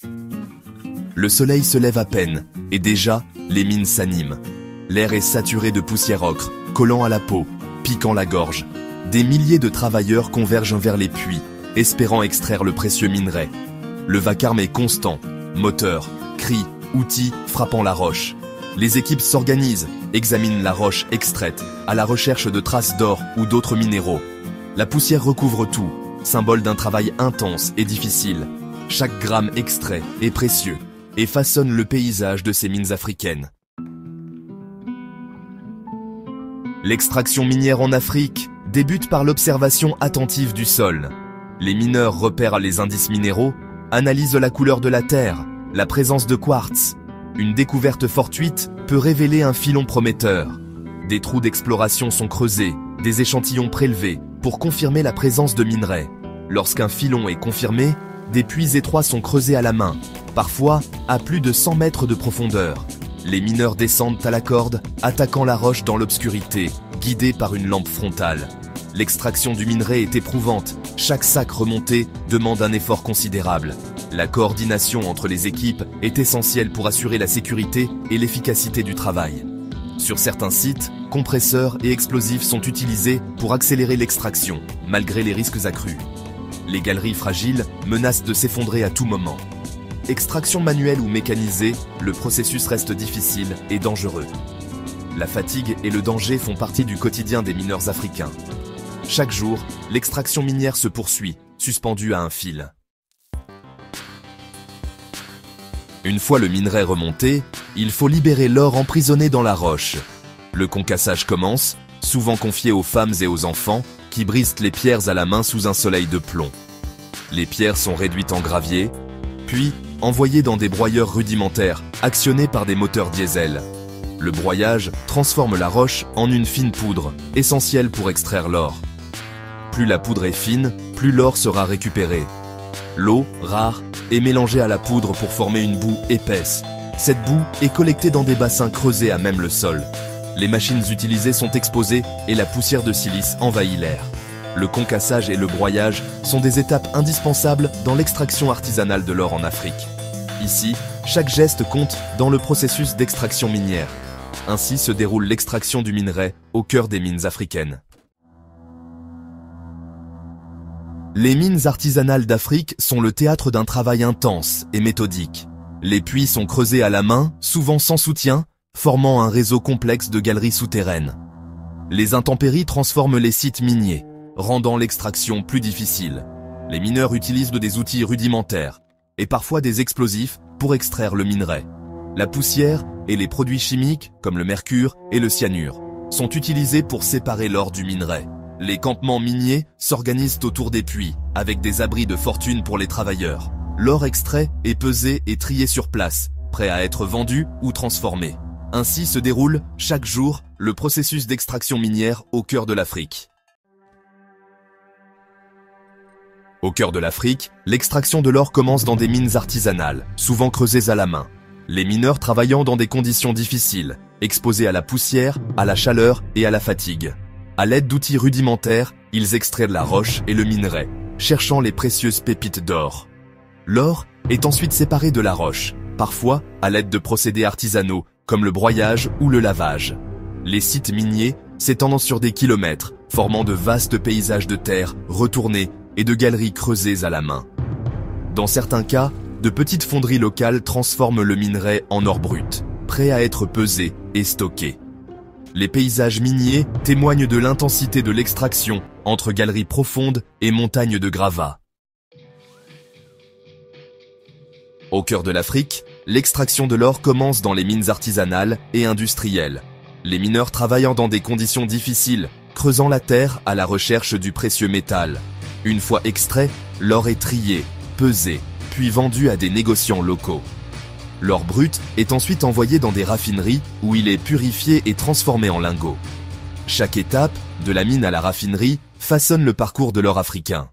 Le soleil se lève à peine, et déjà, les mines s'animent. L'air est saturé de poussière ocre, collant à la peau, piquant la gorge. Des milliers de travailleurs convergent vers les puits, espérant extraire le précieux minerai. Le vacarme est constant, moteurs, cris, outils frappant la roche. Les équipes s'organisent, examinent la roche extraite, à la recherche de traces d'or ou d'autres minéraux. La poussière recouvre tout, symbole d'un travail intense et difficile. Chaque gramme extrait est précieux et façonne le paysage de ces mines africaines. L'extraction minière en Afrique débute par l'observation attentive du sol. Les mineurs repèrent les indices minéraux, analysent la couleur de la terre, la présence de quartz. Une découverte fortuite peut révéler un filon prometteur. Des trous d'exploration sont creusés, des échantillons prélevés pour confirmer la présence de minerais. Lorsqu'un filon est confirmé, des puits étroits sont creusés à la main, parfois à plus de 100 mètres de profondeur. Les mineurs descendent à la corde, attaquant la roche dans l'obscurité, guidés par une lampe frontale. L'extraction du minerai est éprouvante, chaque sac remonté demande un effort considérable. La coordination entre les équipes est essentielle pour assurer la sécurité et l'efficacité du travail. Sur certains sites, compresseurs et explosifs sont utilisés pour accélérer l'extraction, malgré les risques accrus. Les galeries fragiles menacent de s'effondrer à tout moment. Extraction manuelle ou mécanisée, le processus reste difficile et dangereux. La fatigue et le danger font partie du quotidien des mineurs africains. Chaque jour, l'extraction minière se poursuit, suspendue à un fil. Une fois le minerai remonté, il faut libérer l'or emprisonné dans la roche. Le concassage commence, souvent confié aux femmes et aux enfants, qui brisent les pierres à la main sous un soleil de plomb. Les pierres sont réduites en gravier, puis envoyées dans des broyeurs rudimentaires, actionnés par des moteurs diesel. Le broyage transforme la roche en une fine poudre, essentielle pour extraire l'or. Plus la poudre est fine, plus l'or sera récupéré. L'eau, rare, est mélangée à la poudre pour former une boue épaisse. Cette boue est collectée dans des bassins creusés à même le sol. Les machines utilisées sont exposées et la poussière de silice envahit l'air. Le concassage et le broyage sont des étapes indispensables dans l'extraction artisanale de l'or en Afrique. Ici, chaque geste compte dans le processus d'extraction minière. Ainsi se déroule l'extraction du minerai au cœur des mines africaines. Les mines artisanales d'Afrique sont le théâtre d'un travail intense et méthodique. Les puits sont creusés à la main, souvent sans soutien, formant un réseau complexe de galeries souterraines. Les intempéries transforment les sites miniers, rendant l'extraction plus difficile. Les mineurs utilisent des outils rudimentaires et parfois des explosifs pour extraire le minerai. La poussière et les produits chimiques, comme le mercure et le cyanure, sont utilisés pour séparer l'or du minerai. Les campements miniers s'organisent autour des puits, avec des abris de fortune pour les travailleurs. L'or extrait est pesé et trié sur place, prêt à être vendu ou transformé. Ainsi se déroule, chaque jour, le processus d'extraction minière au cœur de l'Afrique. Au cœur de l'Afrique, l'extraction de l'or commence dans des mines artisanales, souvent creusées à la main. Les mineurs travaillant dans des conditions difficiles, exposés à la poussière, à la chaleur et à la fatigue. À l'aide d'outils rudimentaires, ils extraient la roche et le minerai, cherchant les précieuses pépites d'or. L'or est ensuite séparé de la roche, parfois à l'aide de procédés artisanaux comme le broyage ou le lavage. Les sites miniers s'étendent sur des kilomètres, formant de vastes paysages de terre retournés et de galeries creusées à la main. Dans certains cas, de petites fonderies locales transforment le minerai en or brut, prêt à être pesé et stocké. Les paysages miniers témoignent de l'intensité de l'extraction entre galeries profondes et montagnes de gravats. Au cœur de l'Afrique, l'extraction de l'or commence dans les mines artisanales et industrielles. Les mineurs travaillant dans des conditions difficiles, creusant la terre à la recherche du précieux métal. Une fois extrait, l'or est trié, pesé, puis vendu à des négociants locaux. L'or brut est ensuite envoyé dans des raffineries où il est purifié et transformé en lingots. Chaque étape, de la mine à la raffinerie, façonne le parcours de l'or africain.